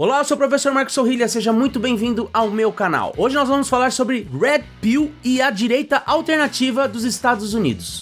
Olá, eu sou o professor Marcos Sorrilha, seja muito bem-vindo ao meu canal. Hoje nós vamos falar sobre Red Pill e a direita alternativa dos Estados Unidos.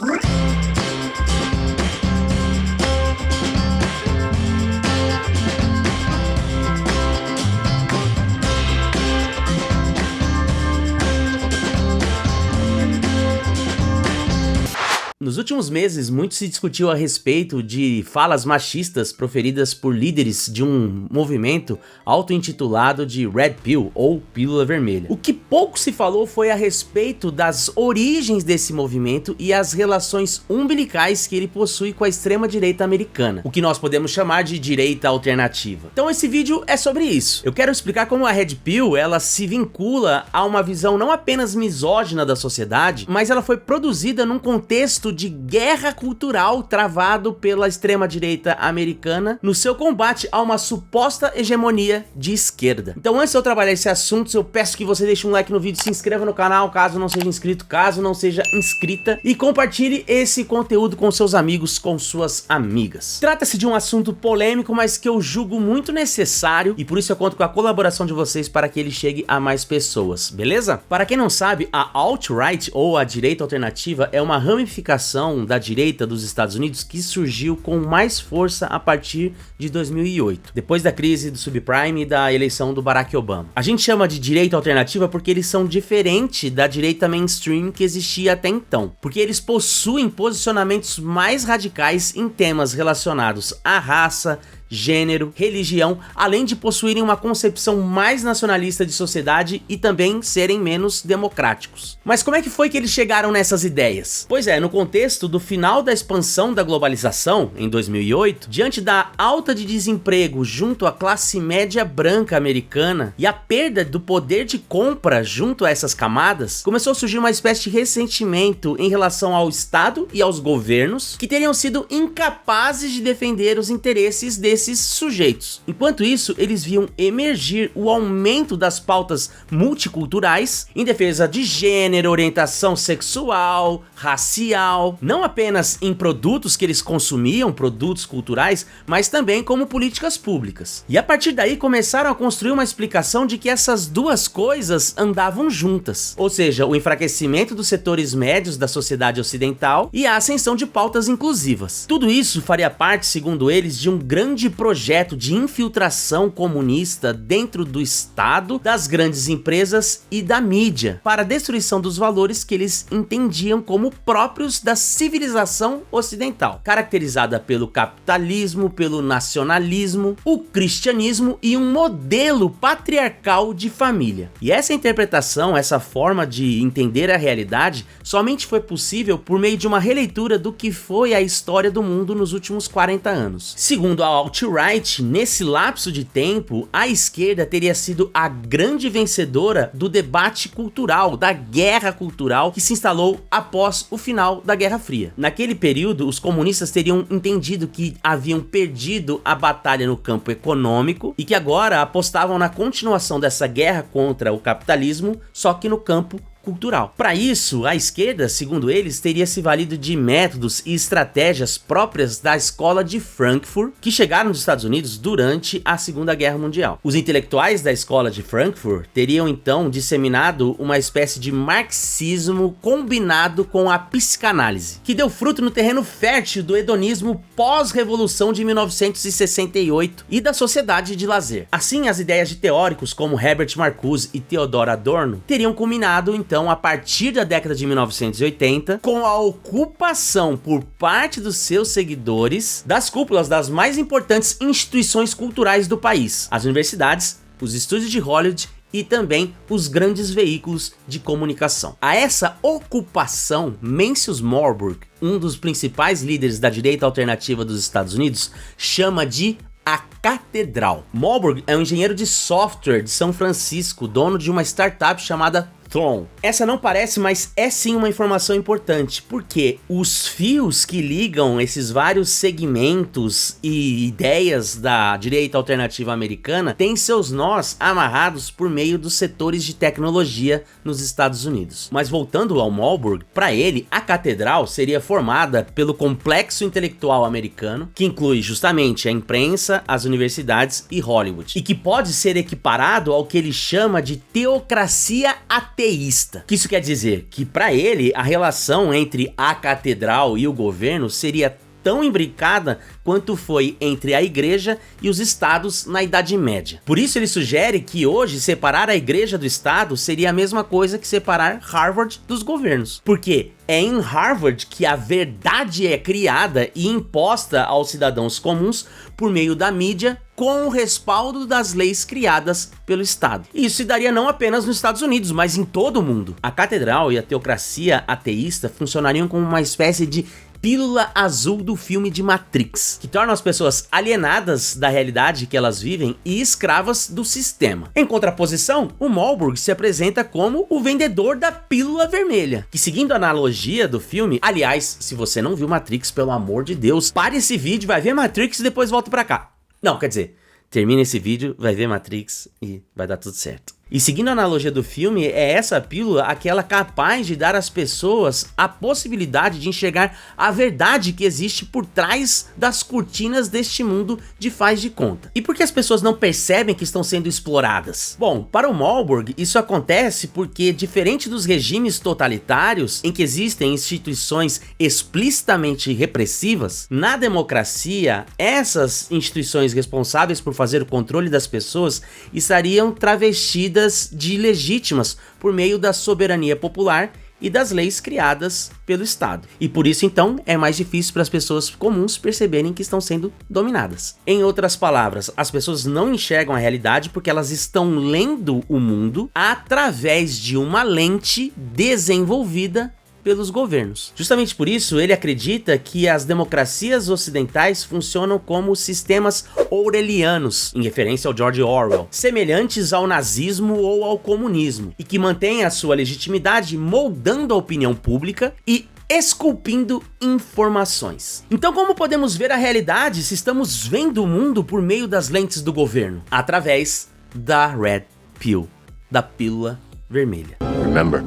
Nos últimos meses, muito se discutiu a respeito de falas machistas proferidas por líderes de um movimento auto-intitulado de Red Pill, ou Pílula Vermelha. O que pouco se falou foi a respeito das origens desse movimento e as relações umbilicais que ele possui com a extrema-direita americana, o que nós podemos chamar de direita alternativa. Então esse vídeo é sobre isso. Eu quero explicar como a Red Pill, ela se vincula a uma visão não apenas misógina da sociedade, mas ela foi produzida num contexto de guerra cultural travado pela extrema-direita americana no seu combate a uma suposta hegemonia de esquerda. Então, antes de eu trabalhar esse assunto, eu peço que você deixe um like no vídeo, se inscreva no canal caso não seja inscrito, caso não seja inscrita, e compartilhe esse conteúdo com seus amigos, com suas amigas. Trata-se de um assunto polêmico, mas que eu julgo muito necessário, e por isso eu conto com a colaboração de vocês para que ele chegue a mais pessoas, beleza? Para quem não sabe, a alt-right, ou a direita alternativa, é uma ramificação da direita dos Estados Unidos que surgiu com mais força a partir de 2008, depois da crise do subprime e da eleição do Barack Obama. A gente chama de direita alternativa porque eles são diferentes da direita mainstream que existia até então, porque eles possuem posicionamentos mais radicais em temas relacionados à raça, gênero, religião, além de possuírem uma concepção mais nacionalista de sociedade e também serem menos democráticos. Mas como é que foi que eles chegaram nessas ideias? Pois é, no contexto do final da expansão da globalização, em 2008, diante da alta de desemprego junto à classe média branca americana e a perda do poder de compra junto a essas camadas, começou a surgir uma espécie de ressentimento em relação ao Estado e aos governos que teriam sido incapazes de defender os interesses desses sujeitos. Enquanto isso, eles viam emergir o aumento das pautas multiculturais em defesa de gênero, orientação sexual, racial, não apenas em produtos que eles consumiam, produtos culturais, mas também como políticas públicas. E a partir daí começaram a construir uma explicação de que essas duas coisas andavam juntas, ou seja, o enfraquecimento dos setores médios da sociedade ocidental e a ascensão de pautas inclusivas. Tudo isso faria parte, segundo eles, de um grande projeto de infiltração comunista dentro do Estado, das grandes empresas e da mídia, para a destruição dos valores que eles entendiam como próprios da civilização ocidental, caracterizada pelo capitalismo, pelo nacionalismo, o cristianismo e um modelo patriarcal de família. E essa interpretação, essa forma de entender a realidade, somente foi possível por meio de uma releitura do que foi a história do mundo nos últimos 40 anos. Segundo a alt-right, nesse lapso de tempo, a esquerda teria sido a grande vencedora do debate cultural, da guerra cultural que se instalou após o final da Guerra Fria. Naquele período, os comunistas teriam entendido que haviam perdido a batalha no campo econômico e que agora apostavam na continuação dessa guerra contra o capitalismo, só que no campo cultural. Para isso, a esquerda, segundo eles, teria se valido de métodos e estratégias próprias da escola de Frankfurt, que chegaram nos Estados Unidos durante a Segunda Guerra Mundial. Os intelectuais da escola de Frankfurt teriam então disseminado uma espécie de marxismo combinado com a psicanálise, que deu fruto no terreno fértil do hedonismo pós-revolução de 1968 e da sociedade de lazer. Assim, as ideias de teóricos como Herbert Marcuse e Theodor Adorno teriam culminado então a partir da década de 1980, com a ocupação por parte dos seus seguidores das cúpulas das mais importantes instituições culturais do país, as universidades, os estúdios de Hollywood e também os grandes veículos de comunicação. A essa ocupação, Mencius Marburg, um dos principais líderes da direita alternativa dos Estados Unidos, chama de a Catedral. Marburg é um engenheiro de software de São Francisco, dono de uma startup chamada Tron. Essa não parece, mas é sim uma informação importante, porque os fios que ligam esses vários segmentos e ideias da direita alternativa americana têm seus nós amarrados por meio dos setores de tecnologia nos Estados Unidos. Mas voltando ao Malburg, para ele, a catedral seria formada pelo complexo intelectual americano, que inclui justamente a imprensa, as universidades e Hollywood, e que pode ser equiparado ao que ele chama de teocracia ateísta. O que isso quer dizer? Que para ele, a relação entre a catedral e o governo seria tão imbricada quanto foi entre a igreja e os estados na Idade Média. Por isso ele sugere que hoje separar a igreja do estado seria a mesma coisa que separar Harvard dos governos. Porque é em Harvard que a verdade é criada e imposta aos cidadãos comuns por meio da mídia, com o respaldo das leis criadas pelo Estado. E isso se daria não apenas nos Estados Unidos, mas em todo o mundo. A catedral e a teocracia ateísta funcionariam como uma espécie de pílula azul do filme de Matrix, que torna as pessoas alienadas da realidade que elas vivem e escravas do sistema. Em contraposição, o Malburg se apresenta como o vendedor da pílula vermelha, que, seguindo a analogia do filme, aliás, se você não viu Matrix, pelo amor de Deus, pare esse vídeo, vai ver Matrix e depois volta pra cá. Não, quer dizer, termina esse vídeo, vai ver Matrix e vai dar tudo certo. E seguindo a analogia do filme, é essa pílula aquela capaz de dar às pessoas a possibilidade de enxergar a verdade que existe por trás das cortinas deste mundo de faz de conta. E por que as pessoas não percebem que estão sendo exploradas? Bom, para o Malburg, isso acontece porque, diferente dos regimes totalitários, em que existem instituições explicitamente repressivas, na democracia, essas instituições responsáveis por fazer o controle das pessoas estariam travestidas de legítimas por meio da soberania popular e das leis criadas pelo Estado. E por isso, então, é mais difícil para as pessoas comuns perceberem que estão sendo dominadas. Em outras palavras, as pessoas não enxergam a realidade porque elas estão lendo o mundo através de uma lente desenvolvida pelos governos. Justamente por isso, ele acredita que as democracias ocidentais funcionam como sistemas orwellianos, em referência ao George Orwell, semelhantes ao nazismo ou ao comunismo, e que mantêm a sua legitimidade moldando a opinião pública e esculpindo informações. Então, como podemos ver a realidade se estamos vendo o mundo por meio das lentes do governo? Através da Red Pill, da pílula vermelha. Remember,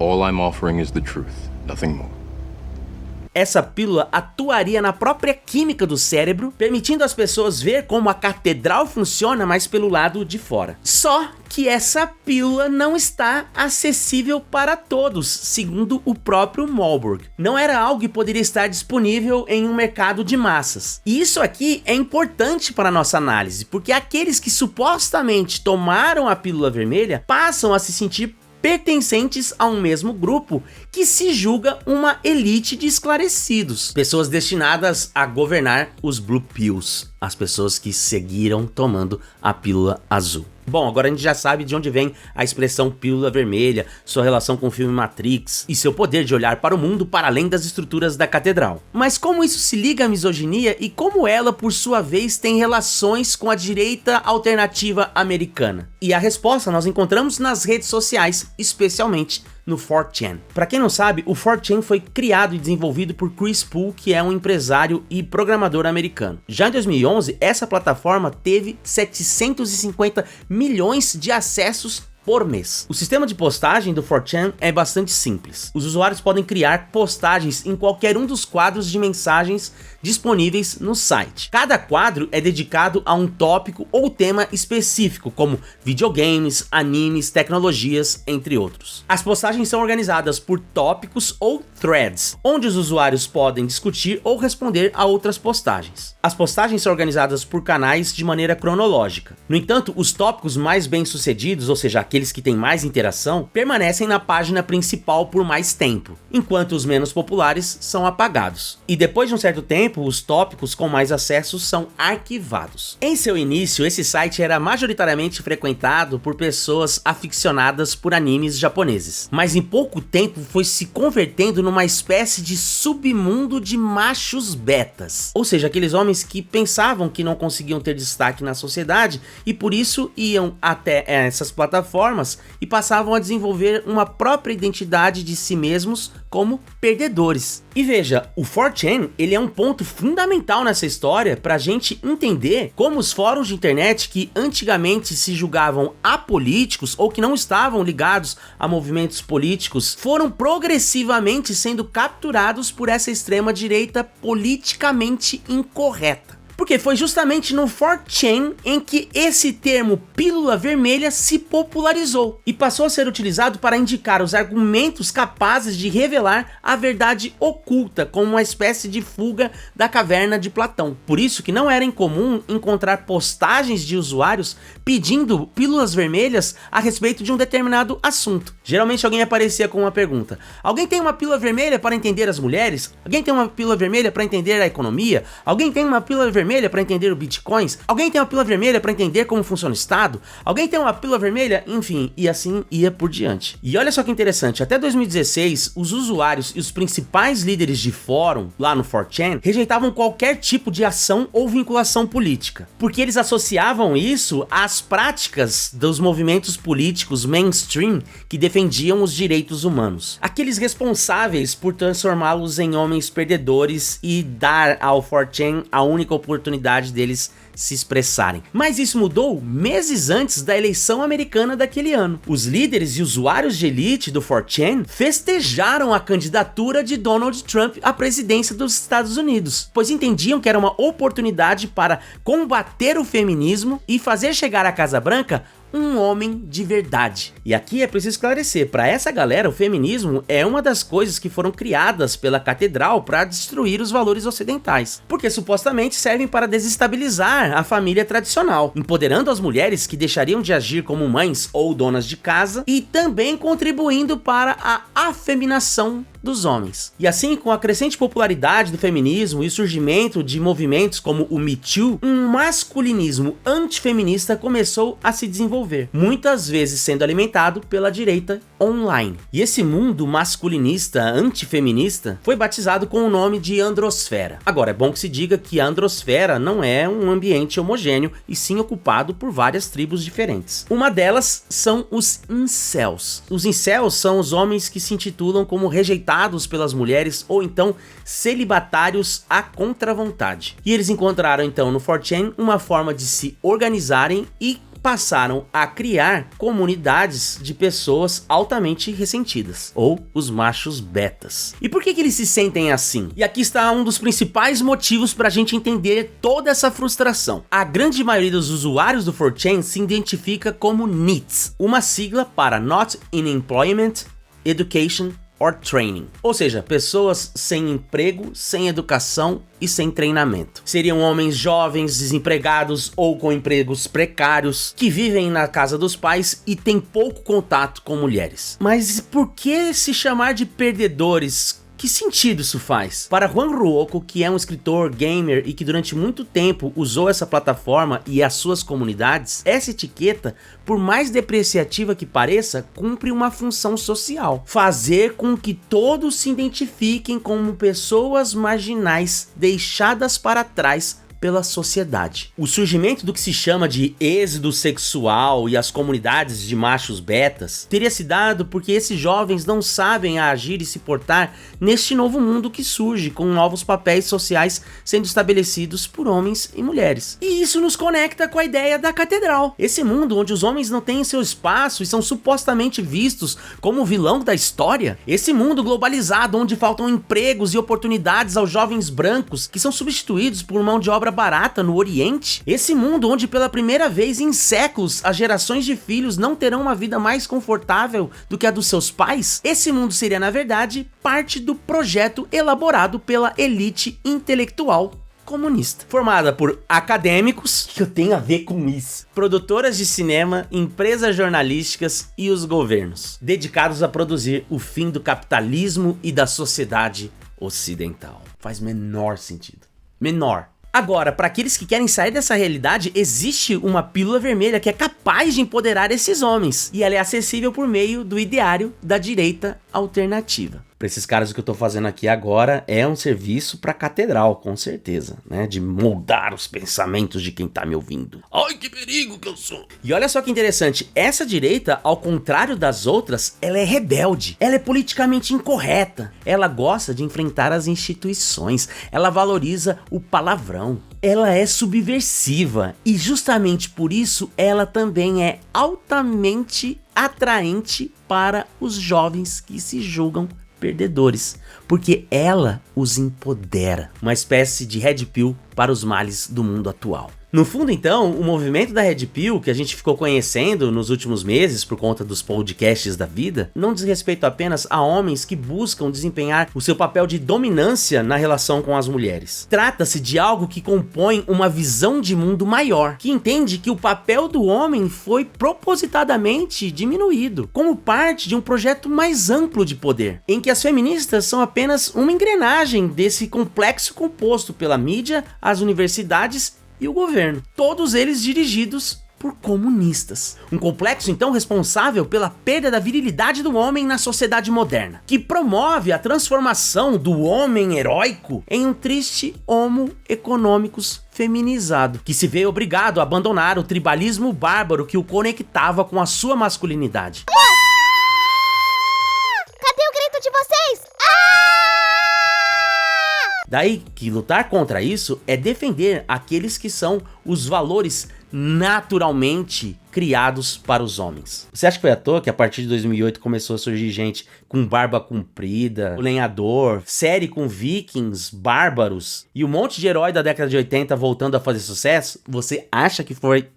all I'm offering is the truth, nothing more. Essa pílula atuaria na própria química do cérebro, permitindo às pessoas ver como a catedral funciona, mas pelo lado de fora. Só que essa pílula não está acessível para todos, segundo o próprio Malburg. Não era algo que poderia estar disponível em um mercado de massas. E isso aqui é importante para a nossa análise, porque aqueles que supostamente tomaram a pílula vermelha passam a se sentir pertencentes a um mesmo grupo que se julga uma elite de esclarecidos, pessoas destinadas a governar os Blue Pills, as pessoas que seguiram tomando a pílula azul. Bom, agora a gente já sabe de onde vem a expressão pílula vermelha, sua relação com o filme Matrix e seu poder de olhar para o mundo para além das estruturas da catedral. Mas como isso se liga à misoginia e como ela, por sua vez, tem relações com a direita alternativa americana? E a resposta nós encontramos nas redes sociais, especialmente no 4chan. Para quem não sabe, o 4chan foi criado e desenvolvido por Chris Poole, que é um empresário e programador americano. Já em 2011, essa plataforma teve 750 milhões de acessos por mês. O sistema de postagem do 4chan é bastante simples. Os usuários podem criar postagens em qualquer um dos quadros de mensagens disponíveis no site. Cada quadro é dedicado a um tópico ou tema específico, como videogames, animes, tecnologias, entre outros. As postagens são organizadas por tópicos ou threads, onde os usuários podem discutir ou responder a outras postagens. As postagens são organizadas por canais de maneira cronológica. No entanto, os tópicos mais bem-sucedidos, ou seja, aqueles que têm mais interação, permanecem na página principal por mais tempo, enquanto os menos populares são apagados. E depois de um certo tempo, tempo, os tópicos com mais acesso são arquivados. Em seu início, esse site era majoritariamente frequentado por pessoas aficionadas por animes japoneses, mas em pouco tempo foi se convertendo numa espécie de submundo de machos betas, ou seja, aqueles homens que pensavam que não conseguiam ter destaque na sociedade e por isso iam até essas plataformas e passavam a desenvolver uma própria identidade de si mesmos como perdedores. E veja, o 4chan, ele é um ponto fundamental nessa história pra gente entender como os fóruns de internet que antigamente se julgavam apolíticos ou que não estavam ligados a movimentos políticos foram progressivamente sendo capturados por essa extrema direita politicamente incorreta. Porque foi justamente no 4chan em que esse termo pílula vermelha se popularizou e passou a ser utilizado para indicar os argumentos capazes de revelar a verdade oculta, como uma espécie de fuga da caverna de Platão. Por isso que não era incomum encontrar postagens de usuários pedindo pílulas vermelhas a respeito de um determinado assunto. Geralmente alguém aparecia com uma pergunta: alguém tem uma pílula vermelha para entender as mulheres? Alguém tem uma pílula vermelha para entender a economia? Alguém tem uma pílula vermelha para entender o bitcoins? Alguém tem uma pílula vermelha para entender como funciona o Estado? Alguém tem uma pílula vermelha? Enfim, e assim ia por diante. E olha só que interessante, até 2016, os usuários e os principais líderes de fórum lá no 4chan rejeitavam qualquer tipo de ação ou vinculação política, porque eles associavam isso às práticas dos movimentos políticos mainstream que defendiam os direitos humanos. Aqueles responsáveis por transformá-los em homens perdedores e dar ao 4chan a única oportunidade deles se expressarem. Mas isso mudou meses antes da eleição americana daquele ano. Os líderes e usuários de elite do 4chan festejaram a candidatura de Donald Trump à presidência dos Estados Unidos, pois entendiam que era uma oportunidade para combater o feminismo e fazer chegar à Casa Branca um homem de verdade. E aqui é preciso esclarecer, para essa galera o feminismo é uma das coisas que foram criadas pela catedral para destruir os valores ocidentais, porque supostamente servem para desestabilizar a família tradicional, empoderando as mulheres que deixariam de agir como mães ou donas de casa e também contribuindo para a afeminação dos homens. E assim, com a crescente popularidade do feminismo e o surgimento de movimentos como o Me Too, um masculinismo antifeminista começou a se desenvolver, muitas vezes sendo alimentado pela direita online. E esse mundo masculinista antifeminista foi batizado com o nome de androsfera. Agora, é bom que se diga que a androsfera não é um ambiente homogêneo e sim ocupado por várias tribos diferentes. Uma delas são os incels. Os incels são os homens que se intitulam como rejeitados pelas mulheres ou então celibatários à contravontade. E eles encontraram então no 4chan uma forma de se organizarem e passaram a criar comunidades de pessoas altamente ressentidas, ou os machos betas. E por que eles se sentem assim? E aqui está um dos principais motivos para a gente entender toda essa frustração. A grande maioria dos usuários do 4chan se identifica como NEETs, uma sigla para Not in Employment, Education or Training, ou seja, pessoas sem emprego, sem educação e sem treinamento. Seriam homens jovens, desempregados ou com empregos precários, que vivem na casa dos pais e têm pouco contato com mulheres. Mas por que se chamar de perdedores? Que sentido isso faz? Para Juan Ruocco, que é um escritor gamer e que durante muito tempo usou essa plataforma e as suas comunidades, essa etiqueta, por mais depreciativa que pareça, cumpre uma função social: fazer com que todos se identifiquem como pessoas marginais deixadas para trás pela sociedade. O surgimento do que se chama de êxodo sexual e as comunidades de machos betas teria se dado porque esses jovens não sabem agir e se portar neste novo mundo que surge, com novos papéis sociais sendo estabelecidos por homens e mulheres. E isso nos conecta com a ideia da catedral. Esse mundo onde os homens não têm seu espaço e são supostamente vistos como o vilão da história. Esse mundo globalizado onde faltam empregos e oportunidades aos jovens brancos que são substituídos por mão de obra barata no Oriente. Esse mundo onde pela primeira vez em séculos as gerações de filhos não terão uma vida mais confortável do que a dos seus pais. Esse mundo seria, na verdade, parte do projeto elaborado pela elite intelectual comunista, formada por acadêmicos, que eu tenho a ver com isso, produtoras de cinema, empresas jornalísticas e os governos, dedicados a produzir o fim do capitalismo e da sociedade ocidental. Faz menor sentido. menor. Agora, para aqueles que querem sair dessa realidade, existe uma pílula vermelha que é capaz de empoderar esses homens. E ela é acessível por meio do ideário da direita alternativa. Para esses caras, o que eu tô fazendo aqui agora é um serviço para catedral, com certeza, né? De moldar os pensamentos de quem tá me ouvindo. Ai, que perigo que eu sou! E olha só que interessante, essa direita, ao contrário das outras, ela é rebelde, ela é politicamente incorreta, ela gosta de enfrentar as instituições, ela valoriza o palavrão, ela é subversiva e justamente por isso ela também é altamente atraente para os jovens que se julgam perdedores, porque ela os empodera, uma espécie de Red Pill para os males do mundo atual. No fundo, então, o movimento da Red Pill, que a gente ficou conhecendo nos últimos meses por conta dos podcasts da vida, não diz respeito apenas a homens que buscam desempenhar o seu papel de dominância na relação com as mulheres. Trata-se de algo que compõe uma visão de mundo maior, que entende que o papel do homem foi propositadamente diminuído, como parte de um projeto mais amplo de poder, em que as feministas são apenas uma engrenagem desse complexo composto pela mídia, as universidades e o governo, todos eles dirigidos por comunistas. Um complexo então responsável pela perda da virilidade do homem na sociedade moderna, que promove a transformação do homem heróico em um triste homo economicus feminizado, que se vê obrigado a abandonar o tribalismo bárbaro que o conectava com a sua masculinidade. Cadê o grito de vocês? Daí que lutar contra isso é defender aqueles que são os valores naturalmente criados para os homens. Você acha que foi à toa que a partir de 2008 começou a surgir gente com barba comprida, o lenhador, série com vikings, bárbaros e um monte de herói da década de 80 voltando a fazer sucesso? Você acha que foi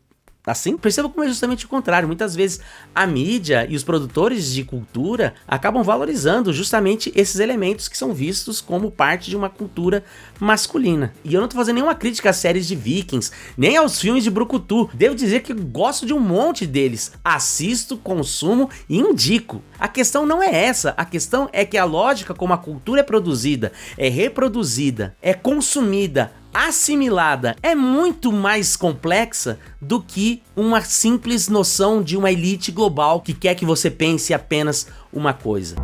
assim? Perceba como é justamente o contrário. Muitas vezes a mídia e os produtores de cultura acabam valorizando justamente esses elementos que são vistos como parte de uma cultura masculina. E eu não tô fazendo nenhuma crítica às séries de vikings, nem aos filmes de brucutu. Devo dizer que eu gosto de um monte deles. Assisto, consumo e indico. A questão não é essa. A questão é que a lógica como a cultura é produzida, é reproduzida, é consumida, assimilada, é muito mais complexa do que uma simples noção de uma elite global que quer que você pense apenas uma coisa.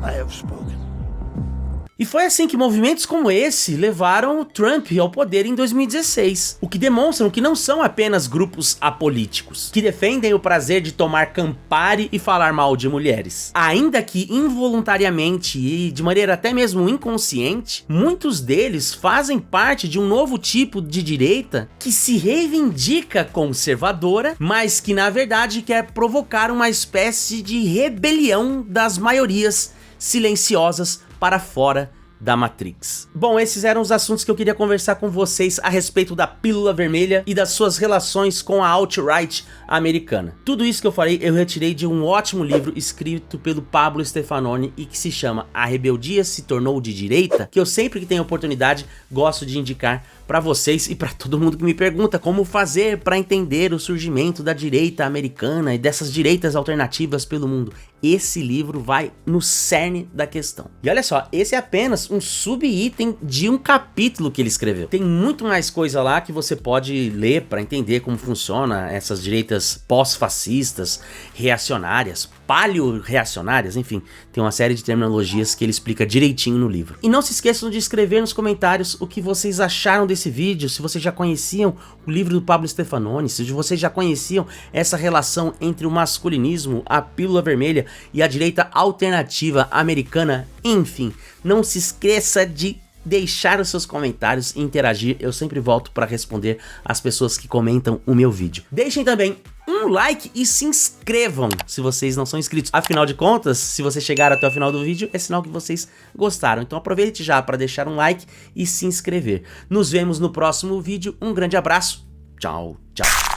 I have spoken. E foi assim que movimentos como esse levaram o Trump ao poder em 2016, o que demonstram que não são apenas grupos apolíticos, que defendem o prazer de tomar Campari e falar mal de mulheres. Ainda que involuntariamente e de maneira até mesmo inconsciente, muitos deles fazem parte de um novo tipo de direita que se reivindica conservadora, mas que na verdade quer provocar uma espécie de rebelião das maiorias silenciosas para fora da Matrix. Bom, esses eram os assuntos que eu queria conversar com vocês a respeito da pílula vermelha e das suas relações com a alt-right americana. Tudo isso que eu falei eu retirei de um ótimo livro escrito pelo Pablo Stefanoni e que se chama A Rebeldia se Tornou de Direita, que eu sempre que tenho oportunidade gosto de indicar para vocês e para todo mundo que me pergunta como fazer para entender o surgimento da direita americana e dessas direitas alternativas pelo mundo. Esse livro vai no cerne da questão. E olha só, esse é apenas um sub-item de um capítulo que ele escreveu. Tem muito mais coisa lá que você pode ler para entender como funciona essas direitas pós-fascistas, reacionárias, paleo-reacionárias, enfim, tem uma série de terminologias que ele explica direitinho no livro. E não se esqueçam de escrever nos comentários o que vocês acharam desse vídeo, se vocês já conheciam o livro do Pablo Stefanoni, se vocês já conheciam essa relação entre o masculinismo, a pílula vermelha e a direita alternativa americana, enfim, não se esqueça de deixar os seus comentários e interagir, eu sempre volto para responder as pessoas que comentam o meu vídeo. Deixem também um like e se inscrevam se vocês não são inscritos. Afinal de contas, se vocês chegaram até o final do vídeo, é sinal que vocês gostaram. Então aproveite já para deixar um like e se inscrever. Nos vemos no próximo vídeo. Um grande abraço. Tchau, tchau.